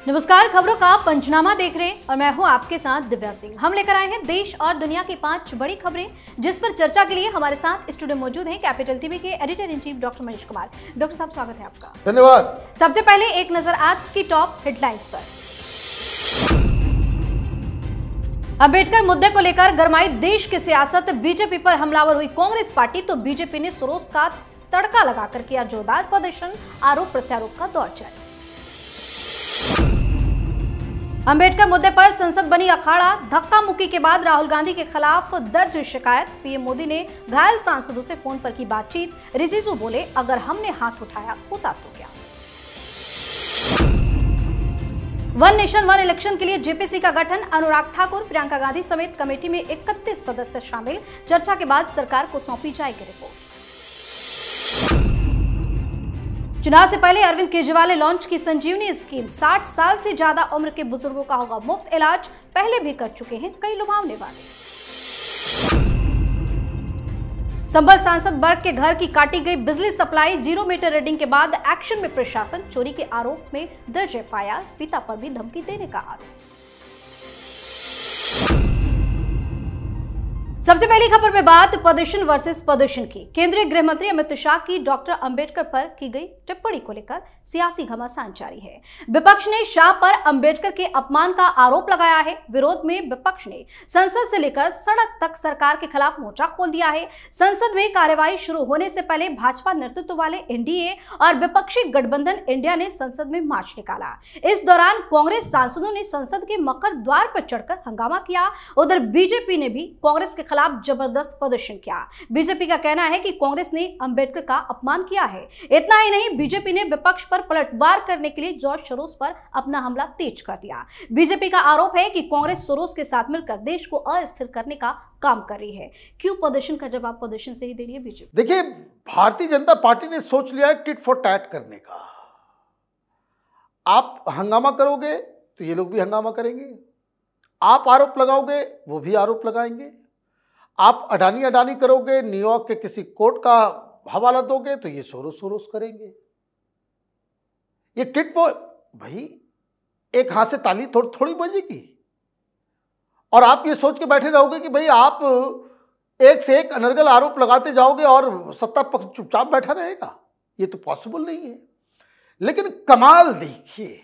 नमस्कार, खबरों का पंचनामा देख रहे हैं और मैं हूं आपके साथ दिव्या सिंह। हम लेकर आए हैं देश और दुनिया की 5 बड़ी खबरें, जिस पर चर्चा के लिए हमारे साथ स्टूडियो मौजूद हैं कैपिटल टीवी के editor in chief doctor Manish Kumar. Doctor साहब, स्वागत है आपका। धन्यवाद। सबसे पहले एक नजर आज की टॉप हेडलाइंस पर। अंबेडकर मुद्दे को लेकर गरमाई देश की सियासत, बीजेपी पर हमलावर हुई कांग्रेस पार्टी तो बीजेपी ने सरोस का तड़का लगाकर किया जोरदार प्रदर्शन, आरोप प्रत्यारोप का दौर जारी। अंबेडकर मुद्दे पर संसद बनी अखाड़ा, धक्का मुक्की के बाद राहुल गांधी के खिलाफ दर्ज शिकायत, पीएम मोदी ने घायल सांसदों से फोन पर की बातचीत, रिजिजू बोले अगर हमने हाथ उठाया होता तो क्या। वन नेशन वन इलेक्शन के लिए जेपीसी का गठन, अनुराग ठाकुर, प्रियंका गांधी समेत कमेटी में 31 सदस्य शामिल, चर्चा के बाद सरकार को सौंपी जाएगी रिपोर्ट। चुनाव से पहले अरविंद केजरीवाल ने लॉन्च की संजीवनी स्कीम, 60 साल से ज्यादा उम्र के बुजुर्गों का होगा मुफ्त इलाज, पहले भी कर चुके हैं कई लुभावने वादे। संभल सांसद वर्ग के घर की काटी गई बिजली सप्लाई, 0 मीटर रीडिंग के बाद एक्शन में प्रशासन, चोरी के आरोप में दर्ज एफआईआर, पिता पर भी धमकी देने का आरोप। सबसे पहली खबर में बात प्रदर्शन वर्सेस प्रदर्शन की। केंद्रीय गृह मंत्री अमित शाह की डॉक्टर अंबेडकर पर की गई टिप्पणी को लेकर सियासी घमासान जारी है। विपक्ष ने शाह पर अंबेडकर के अपमान का आरोप लगाया है। विरोध में विपक्ष ने संसद से लेकर सड़क तक सरकार के खिलाफ मोर्चा खोल दिया है। संसद में कार्यवाही शुरू होने से पहले भाजपा नेतृत्व वाले एनडीए और विपक्षी गठबंधन इंडिया ने संसद में मार्च निकाला। इस दौरान कांग्रेस सांसदों ने संसद के मुख्य द्वार पर चढ़कर हंगामा किया। उधर बीजेपी ने भी कांग्रेस के खिलाफ जबरदस्त प्रदर्शन किया। बीजेपी का कहना है कि कांग्रेस ने अंबेडकर का अपमान किया है। इतना ही नहीं, बीजेपी ने विपक्ष पर पलटवार करने के लिए जॉर्ज सोरोस पर अपना हमला तेज कर दिया। बीजेपी का आरोप है कि कांग्रेस सोरोस के साथ मिलकर देश को अस्थिर करने का काम कर रही है। क्यों प्रदर्शन का जवाब प्रदर्शन से ही दे रही है बीजेपी? देखिए, भारतीय जनता पार्टी ने सोच लिया है टिट फॉर टैट करने का। आप हंगामा करोगे तो ये लोग भी हंगामा करेंगे, आप आरोप लगाओगे वो भी आरोप लगाएंगे, आप अडानी करोगे, न्यूयॉर्क के किसी कोर्ट का हवाला दोगे तो ये सोरोस करेंगे। ये टिट फॉर, भाई एक हाथ से ताली थोड़ी बजेगी। और आप ये सोच के बैठे रहोगे कि भाई आप एक से एक अनर्गल आरोप लगाते जाओगे और सत्ता पक्ष चुपचाप बैठा रहेगा। ये तो पॉसिबल नहीं है। लेकिन कमाल देखिए,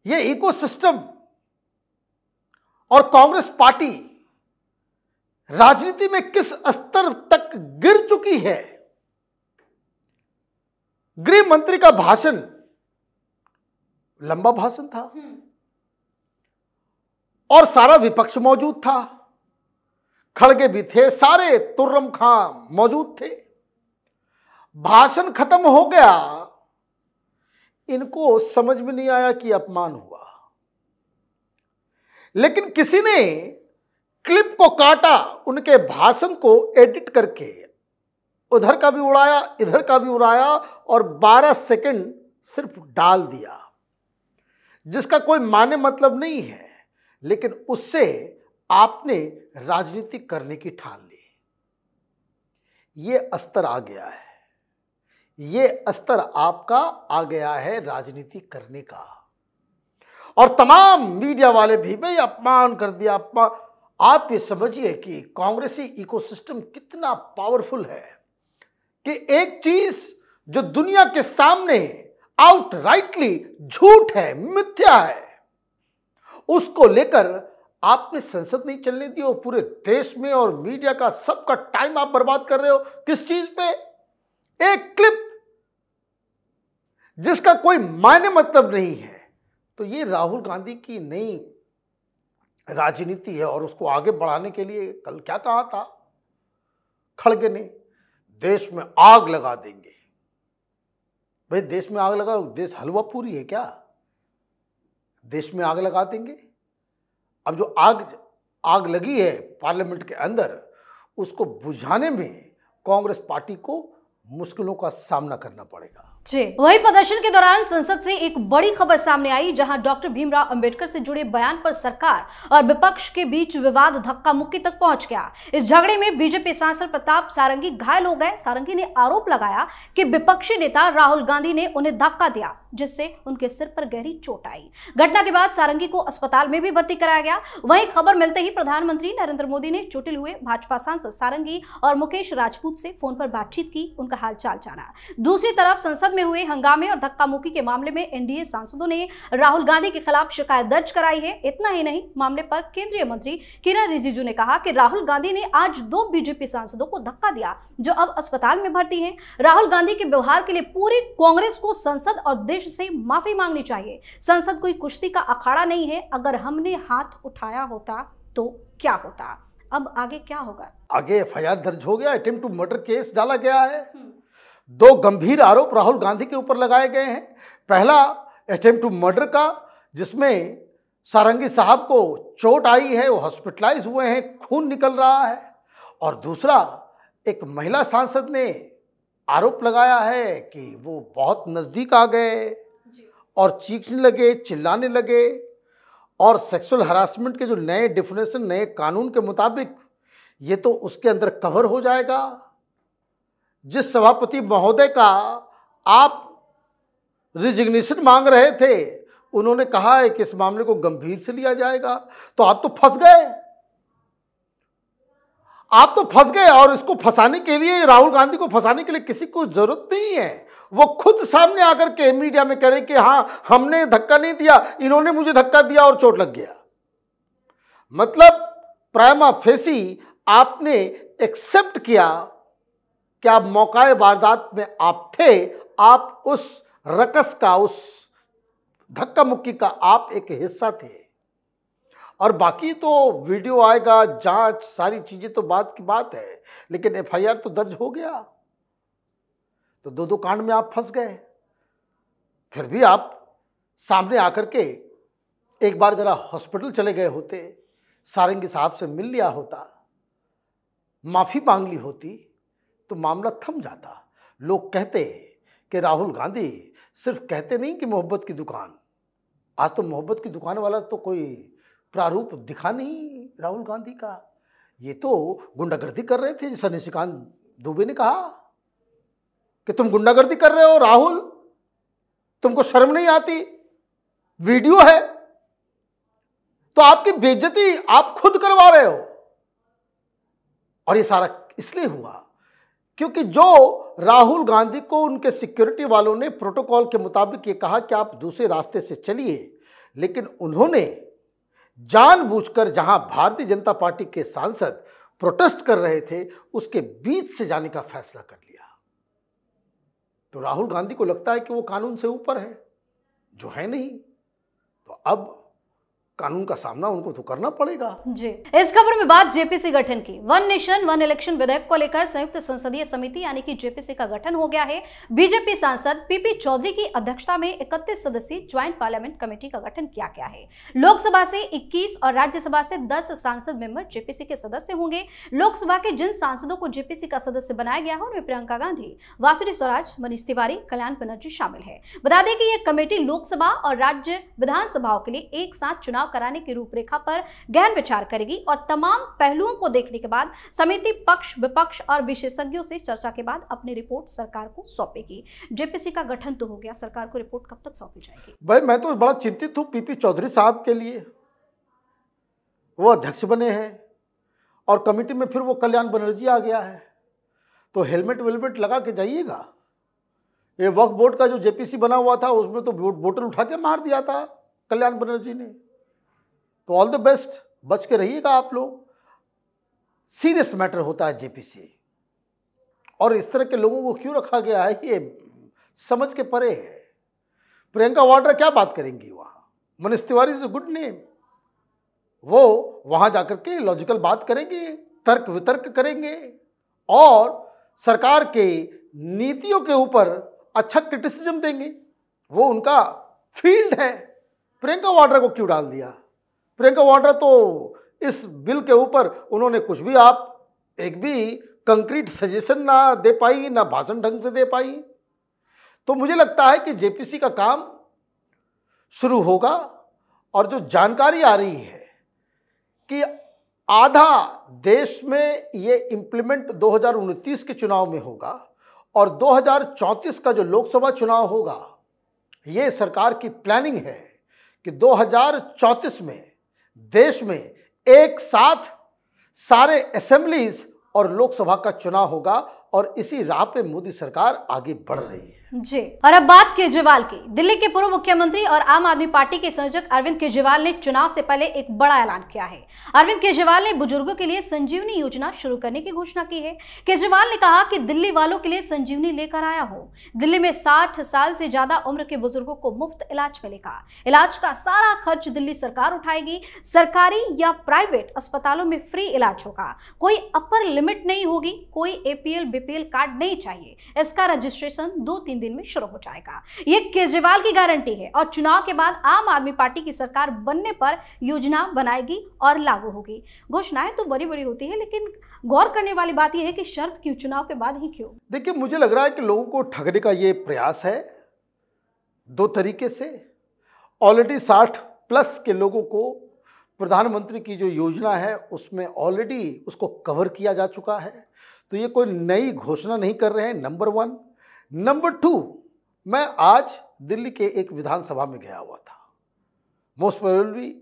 ये इकोसिस्टम और कांग्रेस पार्टी राजनीति में किस स्तर तक गिर चुकी है। गृह मंत्री का भाषण लंबा भाषण था और सारा विपक्ष मौजूद था, खड़गे भी थे, सारे तुर्रम खां मौजूद थे। भाषण खत्म हो गया, इनको समझ में नहीं आया कि अपमान हुआ। लेकिन किसी ने क्लिप को काटा, उनके भाषण को एडिट करके उधर का भी उड़ाया, इधर का भी उड़ाया और 12 सेकंड सिर्फ डाल दिया, जिसका कोई माने मतलब नहीं है। लेकिन उससे आपने राजनीति करने की ठान ली। ये स्तर आ गया है, ये स्तर आपका आ गया है राजनीति करने का। और तमाम मीडिया वाले भी भाई अपमान कर दिया, अपमान। आप ये समझिए कि कांग्रेसी इकोसिस्टम कितना पावरफुल है कि एक चीज जो दुनिया के सामने आउटराइटली झूठ है, मिथ्या है, उसको लेकर आपने संसद नहीं चलने दी और पूरे देश में और मीडिया का सबका टाइम आप बर्बाद कर रहे हो। किस चीज पे? एक क्लिप जिसका कोई मायने मतलब नहीं है। तो ये राहुल गांधी की नई राजनीति है और उसको आगे बढ़ाने के लिए कल क्या कहा था खड़गे ने? देश में आग लगा देंगे। भाई देश में आग लगा, देश हलवा पूरी है क्या? देश में आग लगा देंगे। अब जो आग लगी है पार्लियामेंट के अंदर, उसको बुझाने में कांग्रेस पार्टी को मुश्किलों का सामना करना पड़ेगा। जी, वही प्रदर्शन के दौरान संसद से एक बड़ी खबर सामने आई, जहां डॉक्टर भीमराव अंबेडकर से जुड़े बयान पर सरकार और विपक्ष के बीच विवाद धक्का मुक्की तक पहुंच गया। इस झगड़े में बीजेपी सांसद प्रताप सारंगी घायल हो गए। सारंगी ने आरोप लगाया कि विपक्षी नेता राहुल गांधी ने उन्हें धक्का दिया, जिससे उनके सिर पर गहरी चोट आई। घटना के बाद सारंगी को अस्पताल में भी भर्ती कराया गया। वहीं खबर मिलते ही प्रधानमंत्री नरेंद्र मोदी ने चोटिल हुए भाजपा सांसद सारंगी और मुकेश राजपूत से फोन पर बातचीत की, उनका हालचाल जाना। दूसरी तरफ संसद में हुए हंगामे और धक्का मुक्की के मामले में एनडीए सांसदों ने राहुल गांधी के खिलाफ शिकायत दर्ज कराई है। इतना ही नहीं, मामले पर केंद्रीय मंत्री किरण रिजिजू ने कहा कि राहुल गांधी ने आज 2 बीजेपी सांसदों को धक्का दिया, जो अब अस्पताल में भर्ती हैं। राहुल गांधी के व्यवहार के लिए पूरी कांग्रेस को संसद और देश से माफी मांगनी चाहिए। संसद कोई कुश्ती का अखाड़ा नहीं है। अगर हमने हाथ उठाया होता तो क्या होता? अब आगे क्या होगा? आगे एफआईआर दर्ज हो गया, अटेम्प्ट टू मर्डर केस डाला गया है। 2 गंभीर आरोप राहुल गांधी के ऊपर लगाए गए हैं। पहला अटेम्प्ट टू मर्डर का, जिसमें सारंगी साहब को चोट आई है, वो हॉस्पिटलाइज हुए हैं, खून निकल रहा है। और दूसरा, एक महिला सांसद ने आरोप लगाया है कि वो बहुत नज़दीक आ गए और चीखने लगे, चिल्लाने लगे। और सेक्सुअल हरासमेंट के जो नए डिफिनेशन, नए कानून के मुताबिक ये तो उसके अंदर कवर हो जाएगा। जिस सभापति महोदय का आप रिजिग्नेशन मांग रहे थे, उन्होंने कहा है कि इस मामले को गंभीर से लिया जाएगा। तो आप तो फंस गए, आप तो फंस गए। और इसको फंसाने के लिए, राहुल गांधी को फंसाने के लिए किसी को जरूरत नहीं है। वो खुद सामने आकर के मीडिया में कह रहे कि हाँ, हमने धक्का नहीं दिया, इन्होंने मुझे धक्का दिया और चोट लग गया। मतलब प्राइमा फेसी आपने एक्सेप्ट किया कि आप मौकाए वारदात में आप थे, आप उस रकस का, उस धक्का मुक्की का आप एक हिस्सा थे। और बाकी तो वीडियो आएगा, जांच, सारी चीजें तो बात की बात है, लेकिन एफआईआर तो दर्ज हो गया। तो 2 कांड में आप फंस गए। फिर भी आप सामने आकर के एक बार जरा हॉस्पिटल चले गए होते, सारंगी साहब से मिल लिया होता, माफी मांग ली होती, तो मामला थम जाता। लोग कहते कि राहुल गांधी सिर्फ कहते नहीं कि मोहब्बत की दुकान, आज तो मोहब्बत की दुकान वाला तो कोई प्रारूप दिखा नहीं राहुल गांधी का। ये तो गुंडागर्दी कर रहे थे, जैसा निशिकांत दुबे ने कहा कि तुम गुंडागर्दी कर रहे हो राहुल, तुमको शर्म नहीं आती? वीडियो है। तो आपकी बेइज्जती आप खुद करवा रहे हो। और ये सारा इसलिए हुआ क्योंकि जो राहुल गांधी को उनके सिक्योरिटी वालों ने प्रोटोकॉल के मुताबिक ये कहा कि आप दूसरे रास्ते से चलिए, लेकिन उन्होंने जानबूझकर जहां भारतीय जनता पार्टी के सांसद प्रोटेस्ट कर रहे थे, उसके बीच से जाने का फैसला कर लिया। तो राहुल गांधी को लगता है कि वो कानून से ऊपर है, जो है नहीं। तो अब कानून का सामना उनको तो करना पड़ेगा। जी, इस खबर में बात जेपीसी गठन की। 1 नेशन 1 इलेक्शन विधेयक को लेकर संयुक्त संसदीय समिति यानी कि जेपीसी का गठन हो गया है। बीजेपी सांसद पीपी चौधरी की अध्यक्षता में 31 सदस्यीय ज्वाइंट पार्लियामेंट कमेटी का गठन किया गया है। लोकसभा से 21 और राज्यसभा से 10 सांसद मेंबर जेपीसी के सदस्य होंगे। लोकसभा के जिन सांसदों को जेपीसी का सदस्य बनाया गया है, उनमें प्रियंका गांधी, वासुदेव स्वराज, मनीष तिवारी, कल्याण बनर्जी शामिल है। बता दें कि यह कमेटी लोकसभा और राज्य विधानसभाओं के लिए एक साथ चुनाव कराने की रूपरेखा पर गहन विचार करेगी और तमाम पहलुओं को देखने के बाद समिति पक्ष, विपक्ष और विशेषज्ञों से चर्चा के बाद अपनी रिपोर्ट सरकार को सौंपेगी। जेपीसी का गठन तो हो गया, सरकार को रिपोर्ट कब तक सौंपी जाएगी? भाई, मैं तो बड़ा चिंतित हूं पीपी चौधरी साहब के लिए। वो अध्यक्ष बने हैं और कमेटी में फिर वो कल्याण बनर्जी आ गया है। तो हेलमेट वेलमेट लगा के जाइएगा। ये वक्फ बोर्ड का जो जेपीसी बना हुआ था, उसमें तो बोतल उठा के मार दिया था कल्याण बनर्जी ने। तो ऑल द बेस्ट, बच के रहिएगा आप लोग। सीरियस मैटर होता है जेपीसी, और इस तरह के लोगों को क्यों रखा गया है, ये समझ के परे है। प्रियंका वाड्रा क्या बात करेंगी वहाँ? Manish Tiwari is a good name. वो वहाँ जाकर के लॉजिकल बात करेंगे, तर्क वितर्क करेंगे और सरकार के नीतियों के ऊपर अच्छा क्रिटिसिज्म देंगे। वो उनका फील्ड है। प्रियंका वाड्रा को क्यों डाल दिया? प्रियंका वाड्रा तो इस बिल के ऊपर उन्होंने कुछ भी, आप एक भी कंक्रीट सजेशन ना दे पाई, ना भाषण ढंग से दे पाई। तो मुझे लगता है कि जेपीसी का काम शुरू होगा और जो जानकारी आ रही है कि आधा देश में ये इंप्लीमेंट 2029 के चुनाव में होगा और 2034 का जो लोकसभा चुनाव होगा, ये सरकार की प्लानिंग है कि 2034 में देश में एक साथ सारे असेंबलीज और लोकसभा का चुनाव होगा और इसी राह पे मोदी सरकार आगे बढ़ रही है। जी, और अब बात केजरीवाल की। दिल्ली के पूर्व मुख्यमंत्री और आम आदमी पार्टी के संयोजक अरविंद केजरीवाल ने चुनाव से पहले एक बड़ा ऐलान किया है। अरविंद केजरीवाल ने बुजुर्गों के लिए संजीवनी योजना शुरू करने की घोषणा की है। केजरीवाल ने कहा कि दिल्ली वालों के लिए संजीवनी लेकर आया हूं। दिल्ली में 60 साल से ज्यादा उम्र के बुजुर्गों को मुफ्त इलाज मिलेगा। इलाज का सारा खर्च दिल्ली सरकार उठाएगी। सरकारी या प्राइवेट अस्पतालों में फ्री इलाज होगा। कोई अपर लिमिट नहीं होगी। कोई APL BPL कार्ड नहीं चाहिए। इसका रजिस्ट्रेशन 2-3 दिन में शुरू हो जाएगा। ये केजरीवाल की गारंटी है और चुनाव के बाद आम आदमी पार्टी की सरकार बनने पर योजना बनाएगी और लागू होगी। घोषणाएं तो बड़ी बड़ी होती है, लेकिन गौर करने वाली बात यह है कि शर्त क्यों, चुनाव के बाद ही क्यों? देखिए, मुझे लग रहा है कि लोगों को ठगने का ये प्रयास है दो तरीके से। ऑलरेडी 60+ के लोगों को प्रधानमंत्री की जो योजना है उसमें ऑलरेडी उसको कवर किया जा चुका है, तो ये कोई नई घोषणा नहीं कर रहे हैं, नंबर 1। नंबर 2, मैं आज दिल्ली के एक विधानसभा में गया हुआ था। मोस्ट प्रोबेबली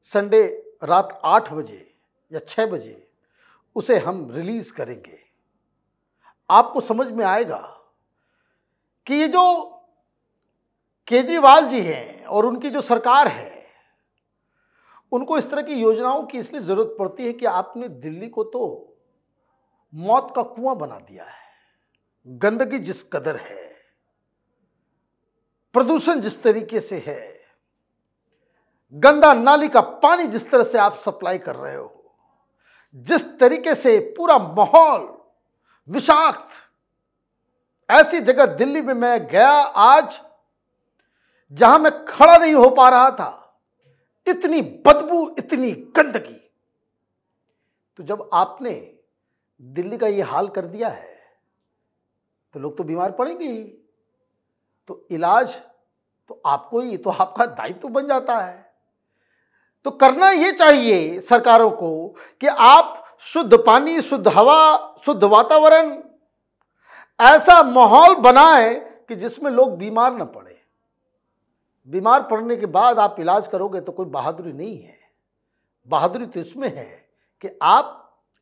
संडे रात 8 बजे या 6 बजे उसे हम रिलीज करेंगे। आपको समझ में आएगा कि ये जो केजरीवाल जी हैं और उनकी जो सरकार है, उनको इस तरह की योजनाओं की इसलिए जरूरत पड़ती है कि आपने दिल्ली को तो मौत का कुआं बना दिया है। गंदगी जिस कदर है, प्रदूषण जिस तरीके से है, गंदा नाली का पानी जिस तरह से आप सप्लाई कर रहे हो, जिस तरीके से पूरा माहौल विषाक्त, ऐसी जगह दिल्ली में मैं गया आज जहां मैं खड़ा नहीं हो पा रहा था, इतनी बदबू, इतनी गंदगी। तो जब आपने दिल्ली का ये हाल कर दिया है तो लोग तो बीमार पड़ेंगे ही, तो इलाज तो आपको ही, तो आपका दायित्व बन जाता है। तो करना ये चाहिए सरकारों को कि आप शुद्ध पानी, शुद्ध हवा, शुद्ध वातावरण, ऐसा माहौल बनाएं कि जिसमें लोग बीमार ना पड़े। बीमार पड़ने के बाद आप इलाज करोगे तो कोई बहादुरी नहीं है। बहादुरी तो इसमें है कि आप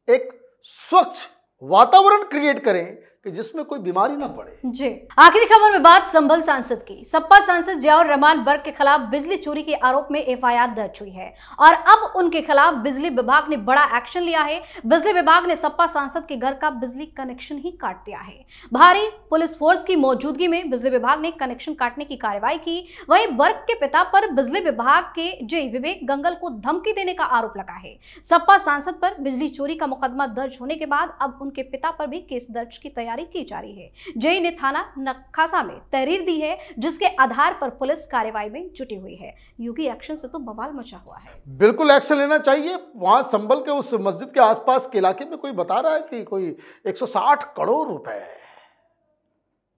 एक स्वच्छ वातावरण क्रिएट करें कि जिसमें कोई बीमारी ना पड़े। जी, आखिरी खबर में बात संभल सांसद की। सपा सांसद जियाउर रहमान बर्क के खिलाफ बिजली चोरी के आरोप में FIR दर्ज हुई है और अब उनके खिलाफ बिजली विभाग ने बड़ा एक्शन लिया है। बिजली विभाग ने सपा सांसद के घर का बिजली कनेक्शन ही काट दिया है। भारी पुलिस फोर्स की मौजूदगी में बिजली विभाग ने कनेक्शन काटने की कार्रवाई की। वहीं बर्क के पिता पर बिजली विभाग के जय विवेक गंगल को धमकी देने का आरोप लगा है। सपा सांसद पर बिजली चोरी का मुकदमा दर्ज होने के बाद अब उनके पिता पर भी केस दर्ज की तैयारी की जा रही है। जेई ने थाना नक्खासा में तहरीर दी है, जिसके आधार पर पुलिस कार्रवाई में जुटी हुई है। योगी एक्शन से तो बवाल मचा हुआ है। बिल्कुल एक्शन लेना चाहिए। वहां संभल के उस मस्जिद के आसपास के इलाके में कोई बता रहा है कि कोई 160 करोड़ रुपए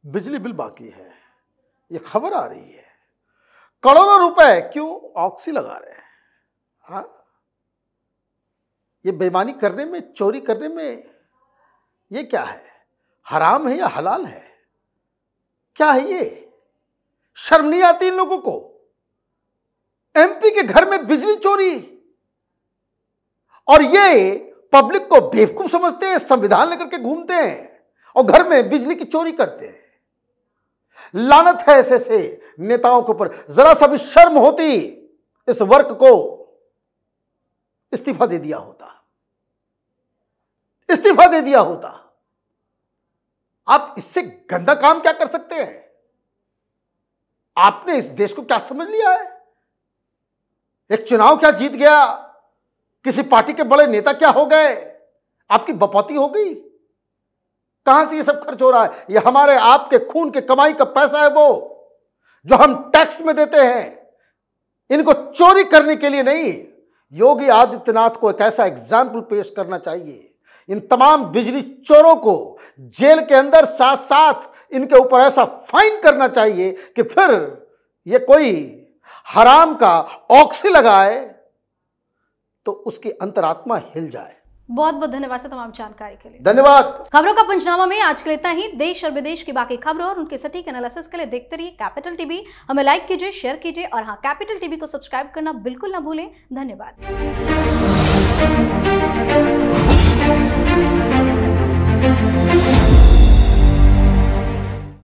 बिजली बिल बाकी है। ये खबर आ रही है। करोड़ों रुपए क्यों ऑक्सी लगा रहे हैं? हाँ, ये बेईमानी करने में, चोरी करने में ये क्या है? हराम है या हलाल है? क्या है ये? शर्म नहीं आती इन लोगों को? MP के घर में बिजली चोरी, और ये पब्लिक को बेवकूफ समझते हैं, संविधान लेकर के घूमते हैं और घर में बिजली की चोरी करते हैं। लानत है ऐसे नेताओं के ऊपर। जरा सा भी शर्म होती, इस वर्क को इस्तीफा दे दिया होता, इस्तीफा दे दिया होता। आप इससे गंदा काम क्या कर सकते हैं? आपने इस देश को क्या समझ लिया है? एक चुनाव क्या जीत गया, किसी पार्टी के बड़े नेता क्या हो गए, आपकी बपौती हो गई? कहां से ये सब खर्च हो रहा है? ये हमारे आपके खून के कमाई का पैसा है, वो जो हम टैक्स में देते हैं। इनको चोरी करने के लिए नहीं। योगी आदित्यनाथ को एक ऐसा एग्जाम्पल पेश करना चाहिए। इन तमाम बिजली चोरों को जेल के अंदर साथ साथ इनके ऊपर ऐसा फाइन करना चाहिए कि फिर ये कोई हराम का ऑक्सी लगाए तो उसकी अंतरात्मा हिल जाए। बहुत बहुत धन्यवाद सर तमाम जानकारी के लिए। धन्यवाद। खबरों का पंचनामा में आज के लिए इतना ही। देश और विदेश की बाकी खबरों और उनके सटीक एनालिसिस के लिए देखते रहिए कैपिटल टीवी। हमें लाइक कीजिए, शेयर कीजिए और हाँ, कैपिटल टीवी को सब्सक्राइब करना बिल्कुल ना भूलें। धन्यवाद।